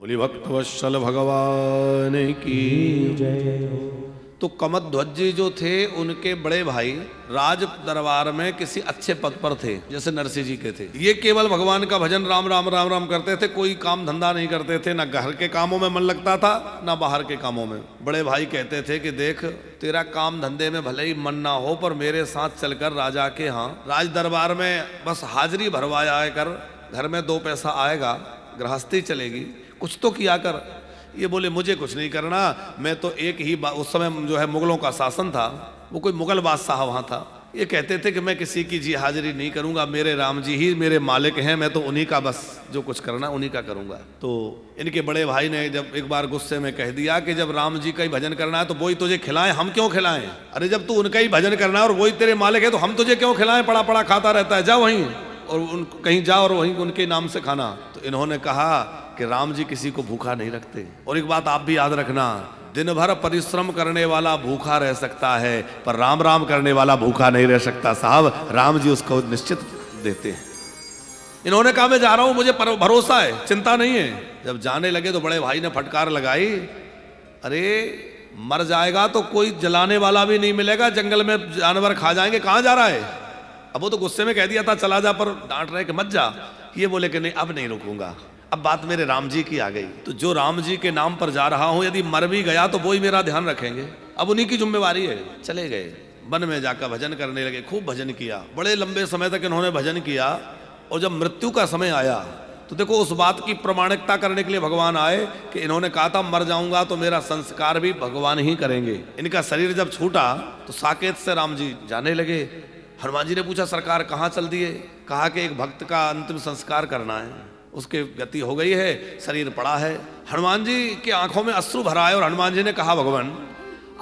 बोली भक्तवत्सल भगवान की जय। तो कमध्वज जी जो थे उनके बड़े भाई राज दरबार में किसी अच्छे पद पर थे, जैसे नरसिंह जी के थे। ये केवल भगवान का भजन राम राम राम राम करते थे, कोई काम धंधा नहीं करते थे, ना घर के कामों में मन लगता था ना बाहर के कामों में। बड़े भाई कहते थे कि देख, तेरा काम धंधे में भले ही मन ना हो, पर मेरे साथ चलकर राजा के यहाँ राज दरबार में बस हाजिरी भरवाया कर, घर में 2 पैसा आएगा, गृहस्थी चलेगी, कुछ तो किया कर। ये बोले मुझे कुछ नहीं करना, मैं तो एक ही उस समय जो है मुगलों का शासन था, वो कोई मुगल बादशाह वहाँ था। ये कहते थे कि मैं किसी की जी हाजिरी नहीं करूँगा, मेरे राम जी ही मेरे मालिक हैं, मैं तो उन्हीं का बस जो कुछ करना उन्हीं का करूँगा। तो इनके बड़े भाई ने जब एक बार गुस्से में कह दिया कि जब राम जी का ही भजन करना है तो वही तुझे खिलाएं, हम क्यों खिलाएं? अरे जब तू उनका ही भजन करना है और वही तेरे मालिक है तो हम तुझे क्यों खिलाएं? पड़ा पड़ा खाता रहता है, जा वहीं और कहीं जा और वहीं उनके नाम से खाना। तो इन्होंने कहा कि राम जी किसी को भूखा नहीं रखते। और एक बात आप भी याद रखना, दिन भर परिश्रम करने वाला भूखा रह सकता है, पर राम राम करने वाला भूखा नहीं रह सकता साहब, राम जी उसको निश्चित देते हैं। इन्होंने कहा मैं जा रहा हूं, मुझे भरोसा है, चिंता नहीं है। जब जाने लगे तो बड़े भाई ने फटकार लगाई, अरे मर जाएगा तो कोई जलाने वाला भी नहीं मिलेगा, जंगल में जानवर खा जाएंगे, कहां जा रहा है? अब वो तो गुस्से में कह दिया था चला जा, पर डांट रहे कि मत जा। ये बोले कि नहीं अब नहीं रुकूंगा, अब बात मेरे राम जी की आ गई, तो जो राम जी के नाम पर जा रहा हूं, यदि मर भी गया तो वो ही मेरा ध्यान रखेंगे, अब उन्हीं की जिम्मेवारी है। चले गए, वन में जाकर भजन करने लगे, खूब भजन किया, बड़े लंबे समय तक इन्होंने भजन किया। और जब मृत्यु का समय आया तो देखो उस बात की प्रमाणिकता करने के लिए भगवान आए कि इन्होंने कहा था मर जाऊंगा तो मेरा संस्कार भी भगवान ही करेंगे। इनका शरीर जब छूटा तो साकेत से राम जी जाने लगे। हनुमान जी ने पूछा सरकार कहाँ चल दिए? कहा कि एक भक्त का अंतिम संस्कार करना है, उसके गति हो गई है, शरीर पड़ा है। हनुमान जी की आंखों में अश्रु भरा है और हनुमान जी ने कहा भगवान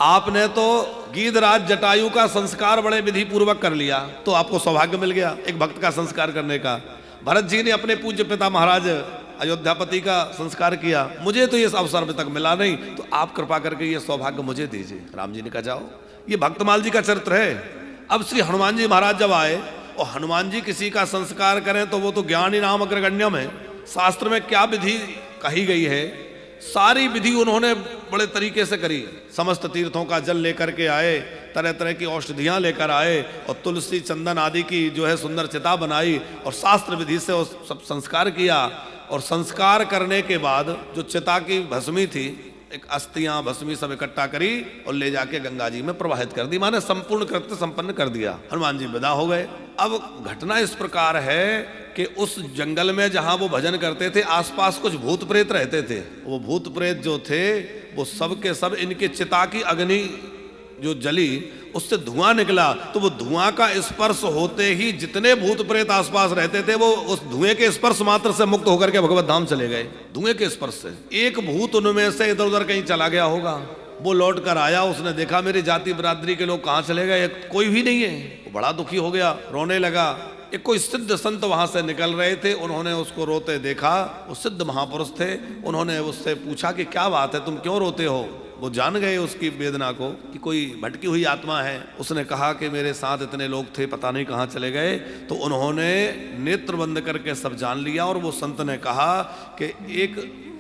आपने तो गीधराज जटायु का संस्कार बड़े विधि पूर्वक कर लिया, तो आपको सौभाग्य मिल गया एक भक्त का संस्कार करने का। भरत जी ने अपने पूज्य पिता महाराज अयोध्यापति का संस्कार किया, मुझे तो ये अवसर अभी तक मिला नहीं, तो आप कृपा करके ये सौभाग्य मुझे दीजिए। राम जी ने कहा जाओ, ये भक्तमाल जी का चरित्र है। अब श्री हनुमान जी महाराज जब आए और हनुमान जी किसी का संस्कार करें तो वो तो ज्ञानी नाम अग्रगण्यम है, शास्त्र में क्या विधि कही गई है सारी विधि उन्होंने बड़े तरीके से करी। समस्त तीर्थों का जल लेकर के आए, तरह तरह की औषधियां लेकर आए और तुलसी चंदन आदि की जो है सुंदर चिता बनाई और शास्त्र विधि से वो सब संस्कार किया। और संस्कार करने के बाद जो चिता की भस्मी थी, एक अस्थियां भस्मी सब इकट्ठा करी और ले जाके गंगा जी में प्रवाहित कर दी, माने संपूर्ण कृत्य संपन्न कर दिया। हनुमान जी विदा हो गए। अब घटना इस प्रकार है कि उस जंगल में जहां वो भजन करते थे आसपास कुछ भूत प्रेत रहते थे। वो भूत प्रेत जो थे वो सब के सब इनके चिता की अग्नि जो जली उससे धुआं निकला, तो वो धुआं का स्पर्श होते ही जितने भूत प्रेत आसपास रहते थे वो उस धुएं के स्पर्श मात्र से मुक्त होकर के भगवत धाम चले गए। धुएं के स्पर्श से एक भूत उनमें से इधर उधर कहीं चला गया होगा, वो लौट कर आया, उसने देखा मेरी जाति बिरादरी के लोग कहाँ चले गए, कोई भी नहीं है। वो बड़ा दुखी हो गया, रोने लगा। एक कोई सिद्ध संत वहां से निकल रहे थे, उन्होंने उसको रोते देखा, वो सिद्ध महापुरुष थे। उन्होंने उससे पूछा कि क्या बात है, तुम क्यों रोते हो? वो जान गए उसकी वेदना को कि कोई भटकी हुई आत्मा है। उसने कहा कि मेरे साथ इतने लोग थे, पता नहीं कहाँ चले गए। तो उन्होंने नेत्र बंद करके सब जान लिया और वो संत ने कहा कि एक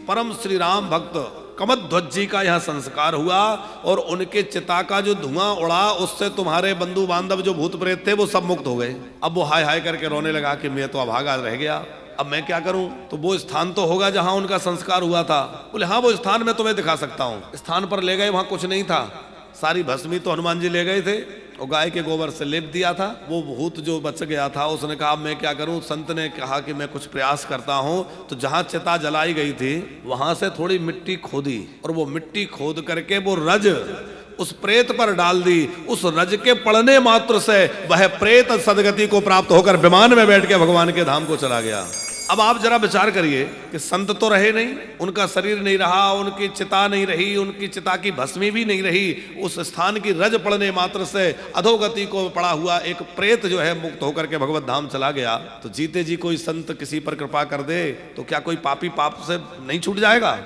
परम श्री राम भक्त कमध्वज जी का यहाँ संस्कार हुआ और उनके चिता का जो धुआं उड़ा उससे तुम्हारे बंधु बांधव जो भूत प्रेत थे वो सब मुक्त हो गए। अब वो हाय हाय करके रोने लगा कि मैं तो अभागा रह गया, अब मैं क्या करूं? तो वो स्थान तो होगा जहां उनका संस्कार हुआ था। बोले हाँ वो स्थान मैं तुम्हें दिखा सकता हूं। स्थान पर ले गए, वहां कुछ नहीं था, सारी भस्मी तो हनुमान जी ले गए थे और गाय के गोबर से लेप दिया था। वो भूत जो बच गया था उसने कहा मैं क्या करूं? संत ने कहा कि मैं कुछ प्रयास करता हूं। तो जहां चिता जलाई गई थी वहां से थोड़ी मिट्टी खोदी और वो मिट्टी खोद करके वो रज उस प्रेत पर डाल दी। उस रज के पड़ने मात्र से वह प्रेत सदगति को प्राप्त होकर विमान में बैठ के भगवान के धाम को चला गया। अब आप जरा विचार करिए कि संत तो रहे नहीं, उनका शरीर नहीं रहा, उनकी चिता नहीं रही, उनकी चिता की भस्मी भी नहीं रही, उस स्थान की रज पड़ने मात्र से अधोगति को पड़ा हुआ एक प्रेत जो है मुक्त होकर के भगवत धाम चला गया। तो जीते जी कोई संत किसी पर कृपा कर दे तो क्या कोई पापी पाप से नहीं छूट जाएगा?